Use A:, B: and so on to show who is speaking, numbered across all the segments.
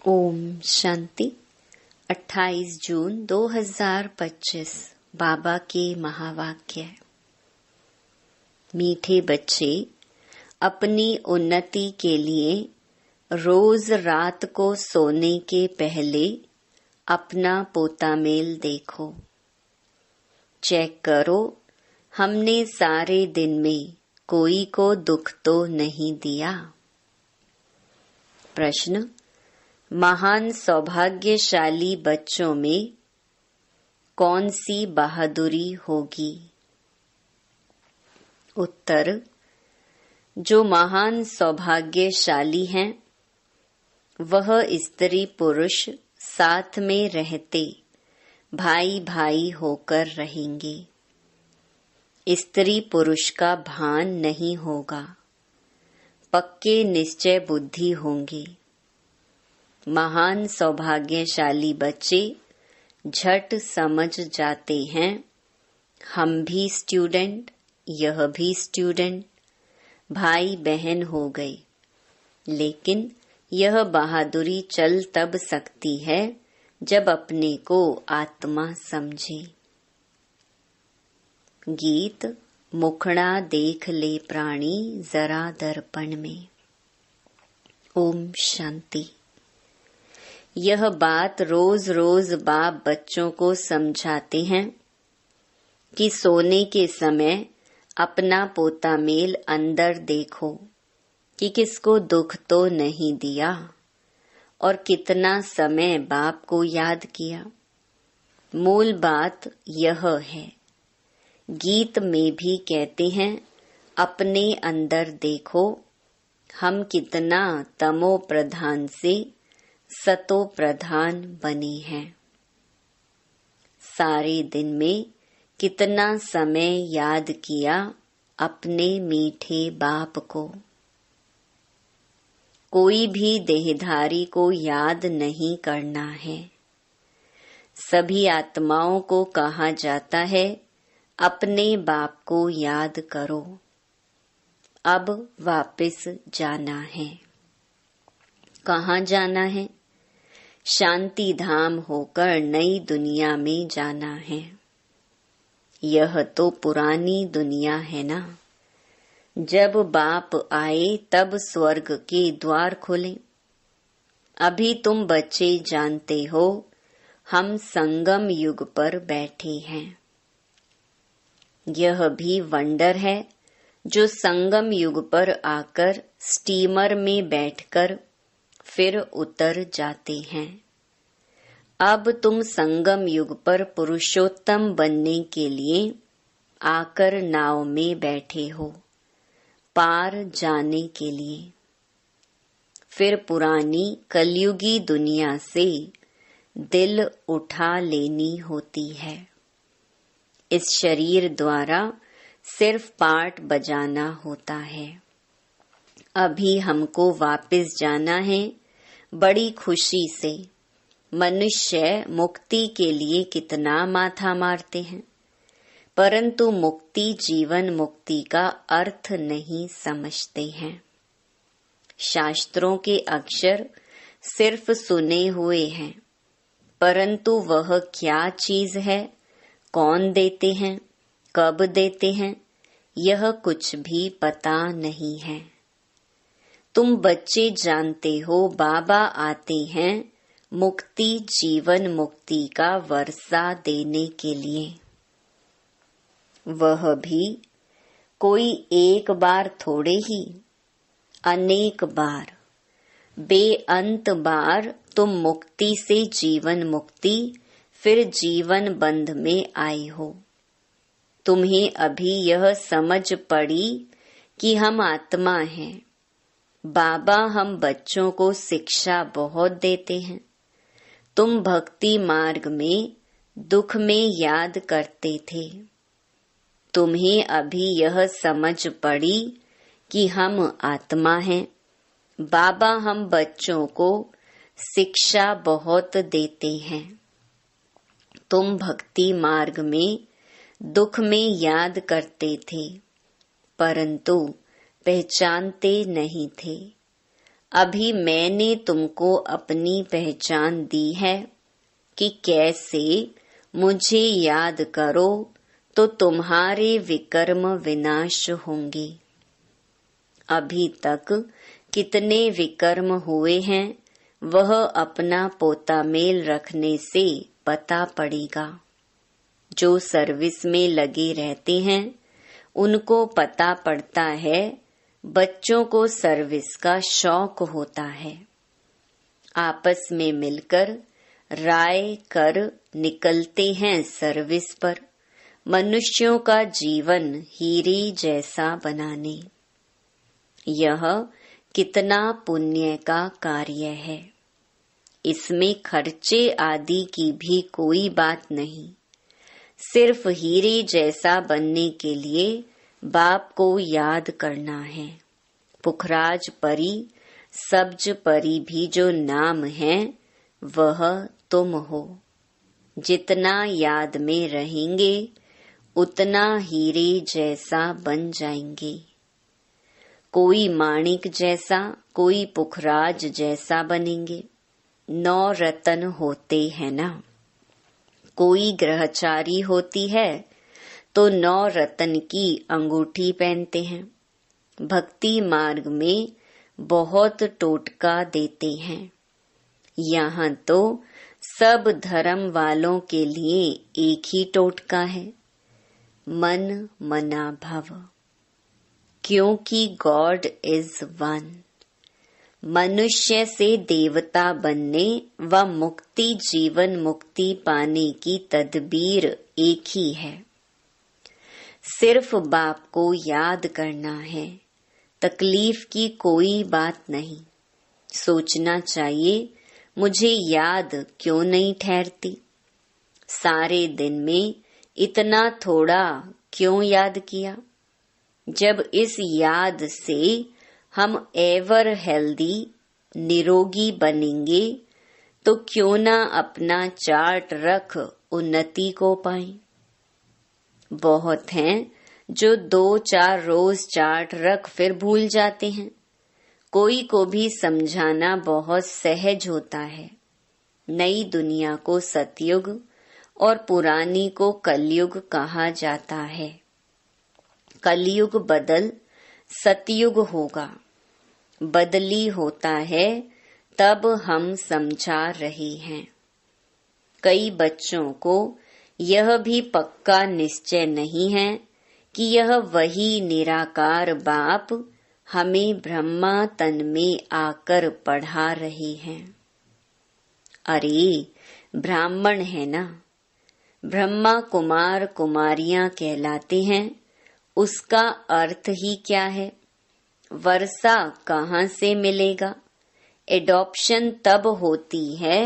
A: ओम शांति। 28 जून 2025 बाबा के महावाक्य। मीठे बच्चे, अपनी उन्नति के लिए रोज रात को सोने के पहले अपना पोता मेल देखो। चेक करो, हमने सारे दिन में कोई को दुख तो नहीं दिया। प्रश्न, महान सौभाग्यशाली बच्चों में कौन सी बहादुरी होगी? उत्तर, जो महान सौभाग्यशाली हैं वह स्त्री पुरुष साथ में रहते भाई भाई होकर रहेंगे। स्त्री पुरुष का भान नहीं होगा, पक्के निश्चय बुद्धि होंगे। महान सौभाग्यशाली बच्चे झट समझ जाते हैं, हम भी स्टूडेंट, यह भी स्टूडेंट, भाई बहन हो गए। लेकिन यह बहादुरी चल तब सकती है जब अपने को आत्मा समझे। गीत मुखड़ा देख ले प्राणी जरा दर्पण में। ओम शांति। यह बात रोज रोज बाप बच्चों को समझाते हैं कि सोने के समय अपना पोता मेल अंदर देखो कि किसको दुख तो नहीं दिया और कितना समय बाप को याद किया। मूल बात यह है। गीत में भी कहते हैं, अपने अंदर देखो, हम कितना तमो प्रधान से सतो प्रधान बने हैं। सारे दिन में कितना समय याद किया अपने मीठे बाप को। कोई भी देहधारी को याद नहीं करना है। सभी आत्माओं को कहा जाता है, अपने बाप को याद करो। अब वापस जाना है। कहाँ जाना है? शांति धाम होकर नई दुनिया में जाना है। यह तो पुरानी दुनिया है ना। जब बाप आए तब स्वर्ग के द्वार खुले। अभी तुम बच्चे जानते हो, हम संगम युग पर बैठे हैं। यह भी वंडर है जो संगम युग पर आकर स्टीमर में बैठकर फिर उतर जाते हैं। अब तुम संगम युग पर पुरुषोत्तम बनने के लिए आकर नाव में बैठे हो, पार जाने के लिए। फिर पुरानी कलयुगी दुनिया से दिल उठा लेनी होती है। इस शरीर द्वारा सिर्फ पार्ट बजाना होता है। अभी हमको वापस जाना है बड़ी खुशी से। मनुष्य मुक्ति के लिए कितना माथा मारते हैं, परंतु मुक्ति जीवन मुक्ति का अर्थ नहीं समझते हैं। शास्त्रों के अक्षर सिर्फ सुने हुए हैं, परंतु वह क्या चीज है, कौन देते हैं, कब देते हैं, यह कुछ भी पता नहीं है। तुम बच्चे जानते हो, बाबा आते हैं मुक्ति जीवन मुक्ति का वर्षा देने के लिए। वह भी कोई एक बार थोड़े ही, अनेक बार, बेअंत बार तुम मुक्ति से जीवन मुक्ति फिर जीवन बंध में आए हो। तुम्हें अभी यह समझ पड़ी कि हम आत्मा हैं। बाबा हम बच्चों को शिक्षा बहुत देते हैं। तुम भक्ति मार्ग में दुख में याद करते थे। तुम्हें अभी यह समझ पड़ी कि हम आत्मा हैं। बाबा हम बच्चों को शिक्षा बहुत देते हैं। तुम भक्ति मार्ग में दुख में याद करते थे, परंतु पहचानते नहीं थे। अभी मैंने तुमको अपनी पहचान दी है कि कैसे मुझे याद करो तो तुम्हारे विकर्म विनाश होंगे। अभी तक कितने विकर्म हुए हैं वह अपना पोता मेल रखने से पता पड़ेगा। जो सर्विस में लगे रहते हैं उनको पता पड़ता है। बच्चों को सर्विस का शौक होता है। आपस में मिलकर राय कर निकलते हैं सर्विस पर, मनुष्यों का जीवन हीरे जैसा बनाने। यह कितना पुण्य का कार्य है। इसमें खर्चे आदि की भी कोई बात नहीं। सिर्फ हीरे जैसा बनने के लिए बाप को याद करना है। पुखराज परी, सब्ज परी भी जो नाम है वह तुम हो। जितना याद में रहेंगे उतना हीरे जैसा बन जाएंगे। कोई माणिक जैसा, कोई पुखराज जैसा बनेंगे। 9 रतन होते हैं ना। कोई ग्रहचारी होती है तो 9 रतन की अंगूठी पहनते हैं। भक्ति मार्ग में बहुत टोटका देते हैं। यहाँ तो सब धर्म वालों के लिए एक ही टोटका है, मन मना भव, क्योंकि गॉड इज वन। मनुष्य से देवता बनने व मुक्ति जीवन मुक्ति पाने की तदबीर एक ही है। सिर्फ बाप को याद करना है। तकलीफ की कोई बात नहीं। सोचना चाहिए मुझे याद क्यों नहीं ठहरती। सारे दिन में इतना थोड़ा क्यों याद किया। जब इस याद से हम एवर हेल्दी निरोगी बनेंगे तो क्यों ना अपना चार्ट रख उन्नति को पाएं। बहुत हैं जो 2-4 रोज चार्ट रख फिर भूल जाते हैं। कोई को भी समझाना बहुत सहज होता है। नई दुनिया को सतयुग और पुरानी को कलयुग कहा जाता है। कलयुग बदल सतयुग होगा। बदली होता है तब हम समझा रहे हैं। कई बच्चों को यह भी पक्का निश्चय नहीं है कि यह वही निराकार बाप हमें ब्रह्मा तन में आकर पढ़ा रहे हैं। अरे ब्राह्मण है ना, ब्रह्मा कुमार कुमारियां कहलाते हैं। उसका अर्थ ही क्या है। वर्षा कहाँ से मिलेगा। एडॉप्शन तब होती है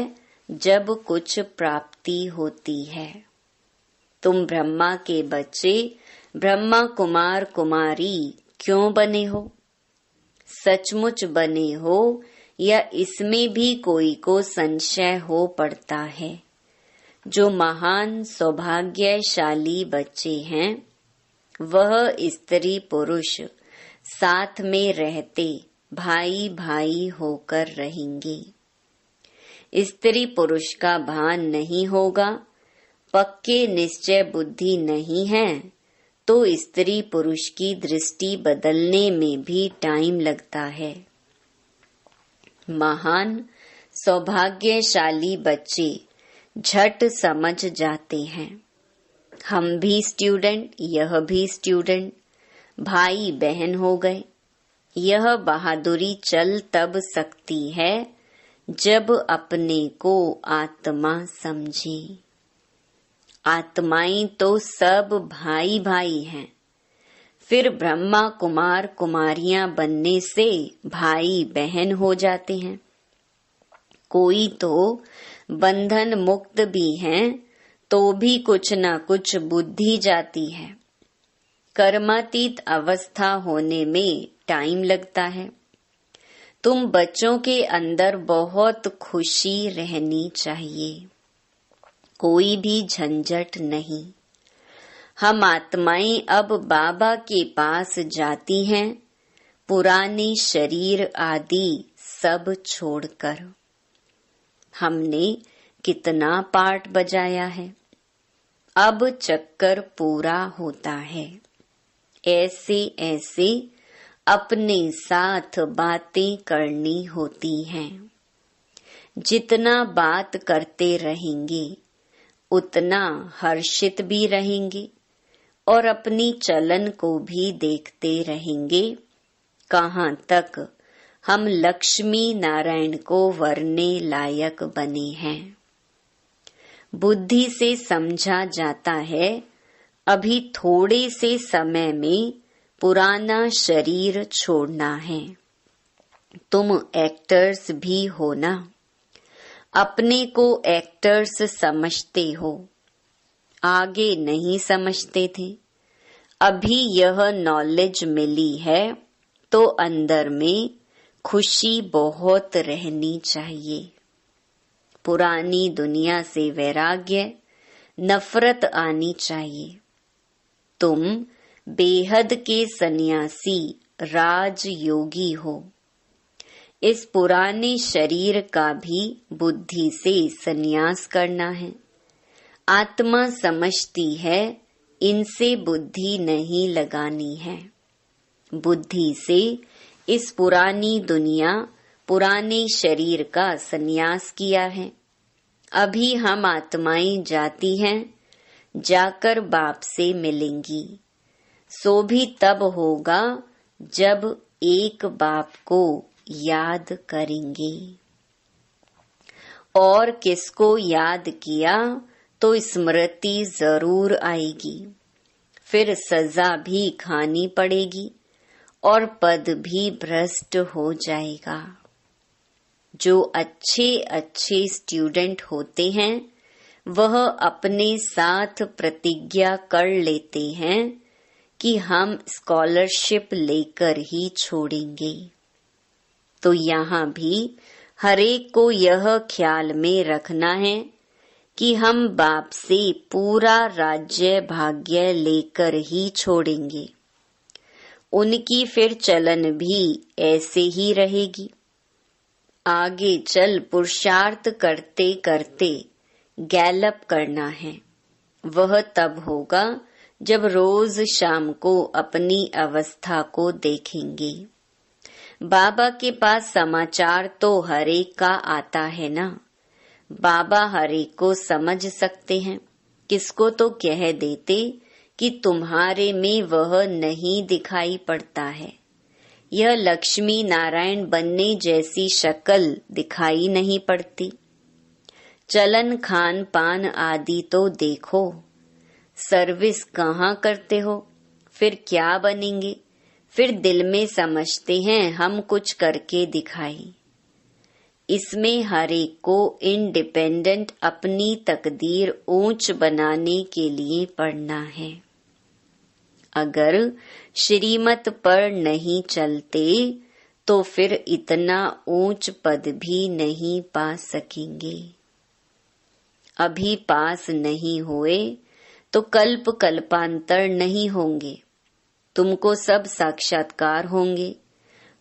A: जब कुछ प्राप्ति होती है। तुम ब्रह्मा के बच्चे ब्रह्मा कुमार कुमारी क्यों बने हो। सचमुच बने हो या इसमें भी कोई को संशय हो पड़ता है। जो महान सौभाग्यशाली बच्चे हैं वह स्त्री पुरुष साथ में रहते भाई भाई होकर रहेंगे। स्त्री पुरुष का भान नहीं होगा, पक्के निश्चय बुद्धि नहीं है तो स्त्री पुरुष की दृष्टि बदलने में भी टाइम लगता है। महान सौभाग्यशाली बच्चे झट समझ जाते हैं। हम भी स्टूडेंट, यह भी स्टूडेंट, भाई बहन हो गए। यह बहादुरी चल तब सकती है जब अपने को आत्मा समझे। आत्माएं तो सब भाई भाई हैं। फिर ब्रह्मा कुमार कुमारियां बनने से भाई बहन हो जाते हैं। कोई तो बंधन मुक्त भी हैं तो भी कुछ न कुछ बुद्धि जाती है। कर्मातीत अवस्था होने में टाइम लगता है। तुम बच्चों के अंदर बहुत खुशी रहनी चाहिए। कोई भी झंझट नहीं। हम आत्माएं अब बाबा के पास जाती हैं। पुराने शरीर आदि सब छोड़कर। हमने कितना पार्ट बजाया है, अब चक्कर पूरा होता है। ऐसे ऐसे अपने साथ बातें करनी होती हैं। जितना बात करते रहेंगे उतना हर्षित भी रहेंगे और अपनी चलन को भी देखते रहेंगे कहाँ तक हम लक्ष्मी नारायण को वरने लायक बने हैं। बुद्धि से समझा जाता है अभी थोड़े से समय में पुराना शरीर छोड़ना है। तुम एक्टर्स भी हो ना, अपने को एक्टर्स समझते हो, आगे नहीं समझते थे। अभी यह नॉलेज मिली है तो अंदर में खुशी बहुत रहनी चाहिए। पुरानी दुनिया से वैराग्य, नफरत आनी चाहिए। तुम बेहद के सन्यासी राजयोगी हो। इस पुराने शरीर का भी बुद्धि से संन्यास करना है। आत्मा समझती है इनसे बुद्धि नहीं लगानी है। बुद्धि से इस पुरानी दुनिया, पुराने शरीर का संन्यास किया है। अभी हम आत्माएं जाती हैं, जाकर बाप से मिलेंगी। सो भी तब होगा जब एक बाप को याद करेंगे। और किसको याद किया तो स्मृति जरूर आएगी। फिर सजा भी खानी पड़ेगी और पद भी भ्रष्ट हो जाएगा। जो अच्छे अच्छे स्टूडेंट होते हैं वह अपने साथ प्रतिज्ञा कर लेते हैं कि हम स्कॉलरशिप लेकर ही छोड़ेंगे। तो यहाँ भी हरेक को यह ख्याल में रखना है कि हम बाप से पूरा राज्य भाग्य लेकर ही छोड़ेंगे। उनकी फिर चलन भी ऐसे ही रहेगी। आगे चल पुरुषार्थ करते करते गैलप करना है। वह तब होगा जब रोज शाम को अपनी अवस्था को देखेंगे। बाबा के पास समाचार तो हरेक का आता है ना। बाबा हरेक को समझ सकते हैं। किसको तो कह देते कि तुम्हारे में वह नहीं दिखाई पड़ता है। यह लक्ष्मी नारायण बनने जैसी शक्ल दिखाई नहीं पड़ती। चलन खान पान आदि तो देखो। सर्विस कहाँ करते हो, फिर क्या बनेंगे। फिर दिल में समझते हैं हम कुछ करके दिखाई। इसमें हरेक को इंडिपेंडेंट अपनी तकदीर ऊंच बनाने के लिए पढ़ना है। अगर श्रीमत पर नहीं चलते तो फिर इतना ऊंच पद भी नहीं पा सकेंगे। अभी पास नहीं हुए तो कल्प कल्पांतर नहीं होंगे। तुमको सब साक्षात्कार होंगे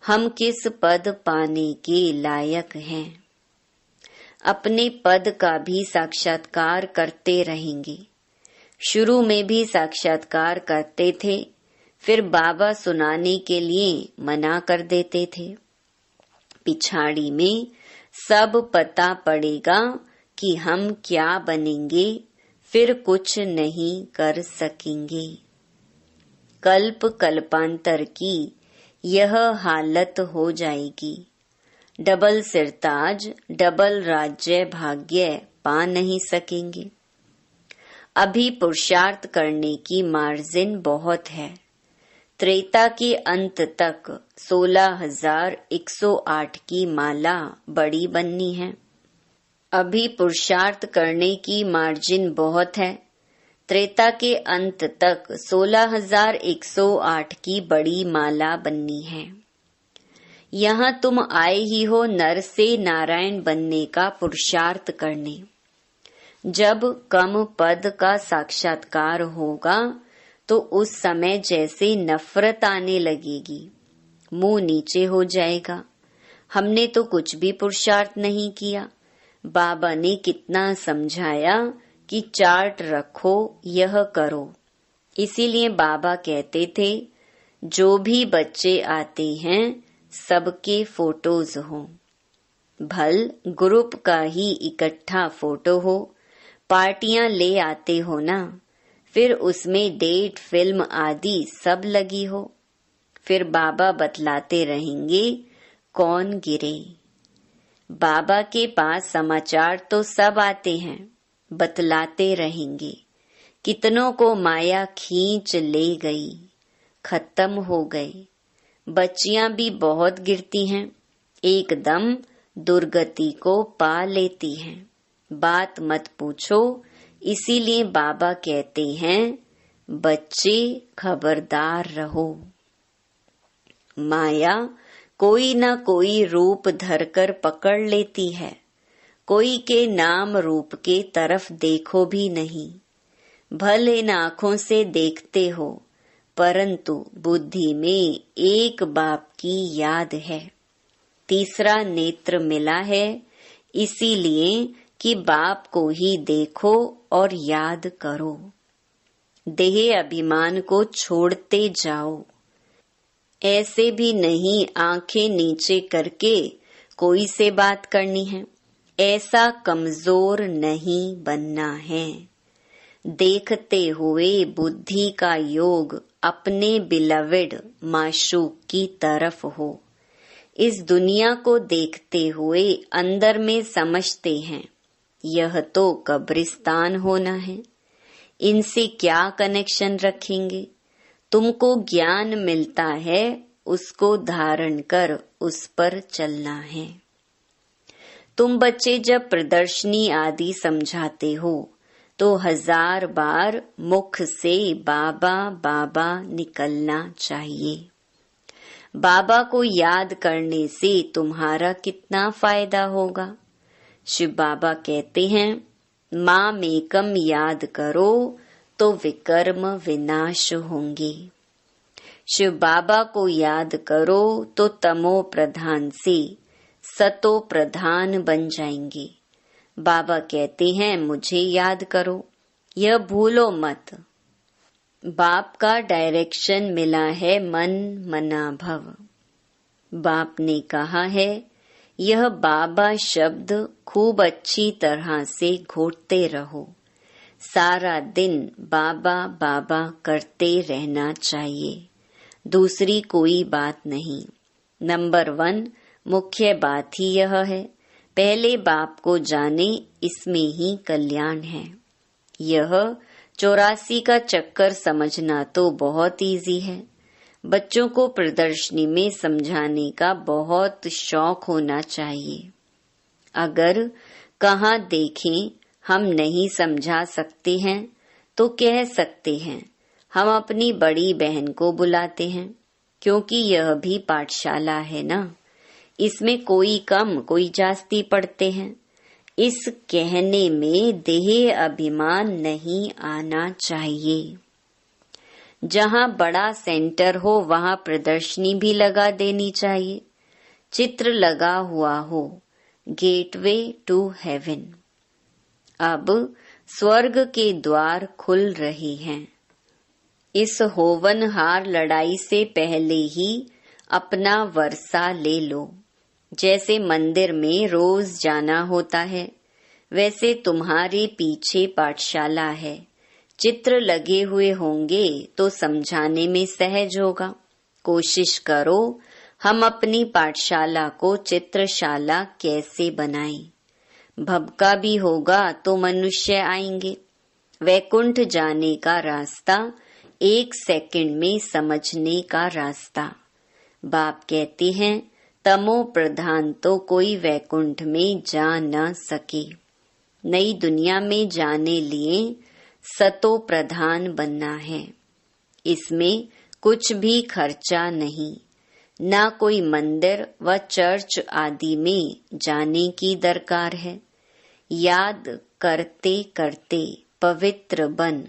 A: हम किस पद पाने के लायक हैं। अपने पद का भी साक्षात्कार करते रहेंगे। शुरू में भी साक्षात्कार करते थे, फिर बाबा सुनाने के लिए मना कर देते थे। पिछाड़ी में सब पता पड़ेगा कि हम क्या बनेंगे, फिर कुछ नहीं कर सकेंगे। कल्प कल्पांतर की यह हालत हो जाएगी। डबल सिरताज, डबल राज्य भाग्य पा नहीं सकेंगे। अभी पुरुषार्थ करने की मार्जिन बहुत है। त्रेता के अंत तक 16,108 की माला बड़ी बननी है। अभी पुरुषार्थ करने की मार्जिन बहुत है। त्रेता के अंत तक 16,108 की बड़ी माला बननी है। यहाँ तुम आए ही हो नर से नारायण बनने का पुरुषार्थ करने। जब कम पद का साक्षात्कार होगा तो उस समय जैसे नफरत आने लगेगी, मुंह नीचे हो जाएगा, हमने तो कुछ भी पुरुषार्थ नहीं किया। बाबा ने कितना समझाया कि चार्ट रखो, यह करो। इसीलिए बाबा कहते थे जो भी बच्चे आते हैं सबके फोटोज हों। भल ग्रुप का ही इकट्ठा फोटो हो, पार्टियां ले आते हो ना, फिर उसमें डेट, फिल्म आदि सब लगी हो। फिर बाबा बतलाते रहेंगे कौन गिरे। बाबा के पास समाचार तो सब आते हैं, बतलाते रहेंगे कितनों को माया खींच ले गई, खत्म हो गए। बच्चियां भी बहुत गिरती हैं, एकदम दुर्गति को पा लेती हैं। बात मत पूछो। इसीलिए बाबा कहते हैं बच्चे खबरदार रहो। माया कोई न कोई रूप धरकर पकड़ लेती है। कोई के नाम रूप के तरफ देखो भी नहीं। भले इन आँखों से देखते हो, परंतु बुद्धि में एक बाप की याद है। तीसरा नेत्र मिला है, इसीलिए कि बाप को ही देखो और याद करो। देह अभिमान को छोड़ते जाओ। ऐसे भी नहीं आंखें नीचे करके कोई से बात करनी है। ऐसा कमजोर नहीं बनना है। देखते हुए बुद्धि का योग अपने बिलवेड माशूक की तरफ हो। इस दुनिया को देखते हुए अंदर में समझते हैं यह तो कब्रिस्तान होना है, इनसे क्या कनेक्शन रखेंगे। तुमको ज्ञान मिलता है, उसको धारण कर उस पर चलना है। तुम बच्चे जब प्रदर्शनी आदि समझाते हो तो 1000 बार मुख से बाबा बाबा निकलना चाहिए। बाबा को याद करने से तुम्हारा कितना फायदा होगा। शिव बाबा कहते हैं माम एकम याद करो तो विकर्म विनाश होंगे। शिव बाबा को याद करो तो तमो प्रधान से सतो प्रधान बन जाएंगे। बाबा कहते हैं मुझे याद करो, यह भूलो मत। बाप का डायरेक्शन मिला है मन मना भव। बाप ने कहा है यह बाबा शब्द खूब अच्छी तरह से घोटते रहो। सारा दिन बाबा बाबा करते रहना चाहिए, दूसरी कोई बात नहीं। नंबर 1 मुख्य बात ही यह है, पहले बाप को जाने, इसमें ही कल्याण है। यह 84 का चक्कर समझना तो बहुत इजी है। बच्चों को प्रदर्शनी में समझाने का बहुत शौक होना चाहिए। अगर कहाँ देखें हम नहीं समझा सकते हैं तो कह सकते हैं हम अपनी बड़ी बहन को बुलाते हैं, क्योंकि यह भी पाठशाला है ना। इसमें कोई कम कोई जास्ती पढ़ते हैं। इस कहने में देह अभिमान नहीं आना चाहिए। जहाँ बड़ा सेंटर हो वहाँ प्रदर्शनी भी लगा देनी चाहिए। चित्र लगा हुआ हो, गेटवे टू हेवन। अब स्वर्ग के द्वार खुल रहे हैं। इस होवनहार लड़ाई से पहले ही अपना वर्षा ले लो। जैसे मंदिर में रोज जाना होता है, वैसे तुम्हारे पीछे पाठशाला है। चित्र लगे हुए होंगे तो समझाने में सहज होगा। कोशिश करो हम अपनी पाठशाला को चित्रशाला कैसे बनाएं। भबका भी होगा तो मनुष्य आएंगे। वैकुंठ जाने का रास्ता 1 सेकंड में समझने का रास्ता। बाप कहते हैं तमो प्रधान तो कोई वैकुंठ में जा न सके। नई दुनिया में जाने लिए सतो प्रधान बनना है। इसमें कुछ भी खर्चा नहीं, ना कोई मंदिर व चर्च आदि में जाने की दरकार है। याद करते करते पवित्र बन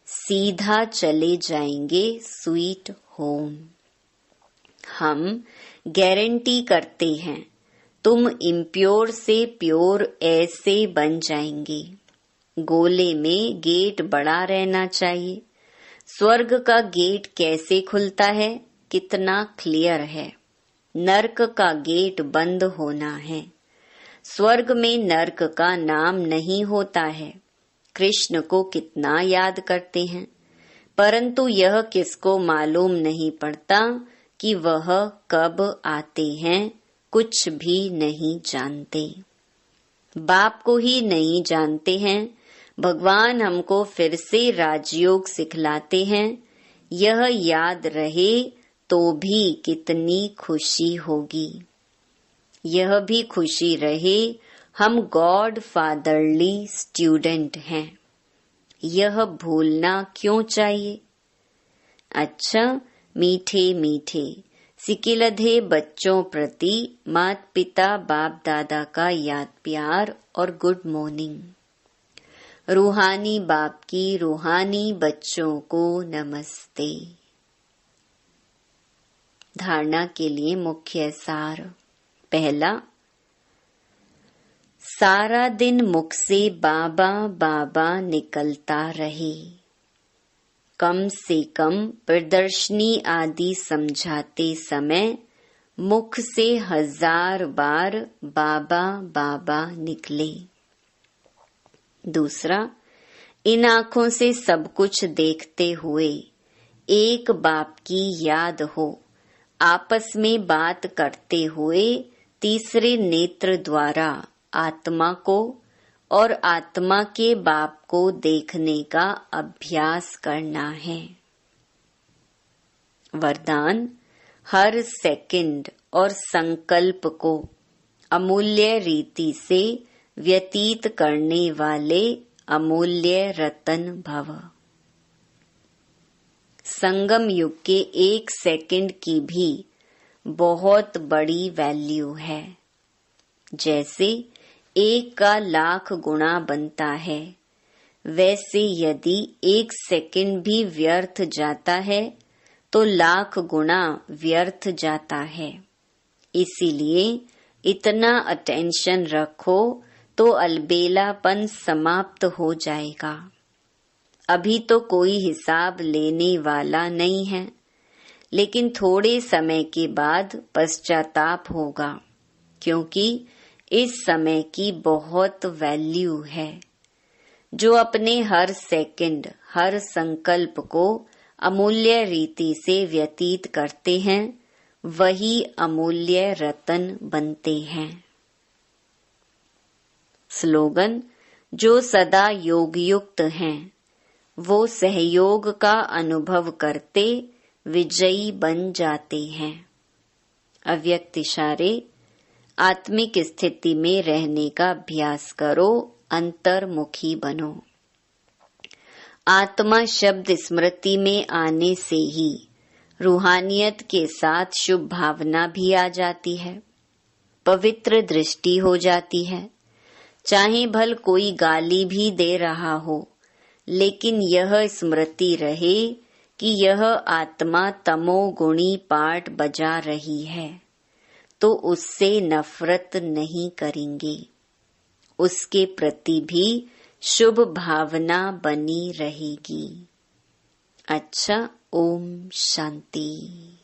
A: सीधा चले जाएंगे स्वीट होम। हम गारंटी करते हैं तुम इम्प्योर से प्योर ऐसे बन जाएंगे। गोले में गेट बड़ा रहना चाहिए। स्वर्ग का गेट कैसे खुलता है, कितना क्लियर है। नर्क का गेट बंद होना है। स्वर्ग में नर्क का नाम नहीं होता है। कृष्ण को कितना याद करते हैं, परंतु यह किसको मालूम नहीं पड़ता कि वह कब आते हैं, कुछ भी नहीं जानते। बाप को ही नहीं जानते हैं। भगवान हमको फिर से राजयोग सिखलाते हैं। यह याद रहे तो भी कितनी खुशी होगी। यह भी खुशी रहे हम गॉड फादरली स्टूडेंट हैं। यह भूलना क्यों चाहिए। अच्छा, मीठे मीठे सिकिलधे बच्चों प्रति माता पिता बाप दादा का याद प्यार और गुड मॉर्निंग। रूहानी बाप की रूहानी बच्चों को नमस्ते। धारणा के लिए मुख्य सार। पहला, सारा दिन मुख से बाबा बाबा निकलता रहे। कम से कम प्रदर्शनी आदि समझाते समय मुख से 1000 बार बाबा बाबा निकले। दूसरा, इन आँखों से सब कुछ देखते हुए एक बाप की याद हो। आपस में बात करते हुए तीसरे नेत्र द्वारा आत्मा को और आत्मा के बाप को देखने का अभ्यास करना है। वरदान, हर सेकंड और संकल्प को अमूल्य रीति से व्यतीत करने वाले अमूल्य रतन भव। संगम युग के 1 सेकंड की भी बहुत बड़ी वैल्यू है। जैसे 1 का 1,00,000 गुना बनता है, वैसे यदि 1 सेकंड भी व्यर्थ जाता है तो 1,00,000 गुना व्यर्थ जाता है। इसीलिए इतना अटेंशन रखो तो अलबेलापन समाप्त हो जाएगा। अभी तो कोई हिसाब लेने वाला नहीं है, लेकिन थोड़े समय के बाद पश्चाताप होगा, क्योंकि इस समय की बहुत वैल्यू है। जो अपने हर सेकंड हर संकल्प को अमूल्य रीति से व्यतीत करते हैं, वही अमूल्य रतन बनते हैं। स्लोगन, जो सदा योगयुक्त हैं वो सहयोग का अनुभव करते विजयी बन जाते हैं। अव्यक्त इशारे, आत्मिक स्थिति में रहने का अभ्यास करो, अंतर्मुखी बनो। आत्मा शब्द स्मृति में आने से ही रूहानियत के साथ शुभ भावना भी आ जाती है, पवित्र दृष्टि हो जाती है। चाहे भल कोई गाली भी दे रहा हो, लेकिन यह स्मृति रहे कि यह आत्मा तमोगुणी पाठ बजा रही है, तो उससे नफरत नहीं करेंगे। उसके प्रति भी शुभ भावना बनी रहेगी। अच्छा, ओम शांति।